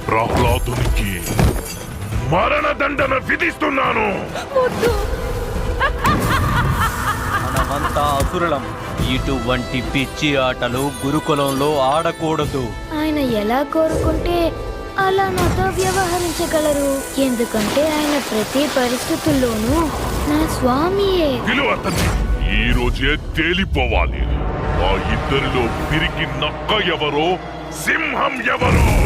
ప్రహ్లాదునికి మరణదండన విధిస్తున్నాను. మనమంతా అసురులం. ఇటువంటి పిచ్చి ఆటలు గురుకులంలో ఆడకూడదు. ఆయన ఎలా కోరుకుంటే అలా నాతో వ్యవహరించగలరు. ఎందుకంటే ఆయన ప్రతి పరిస్థితుల్లోనూ నా స్వామియే. పిలువ అతన్ని. ఈ రోజే తేలిపోవాలి. ఆ ఇద్దరిలో పిరికి నక్క ఎవరో, సింహం ఎవరో.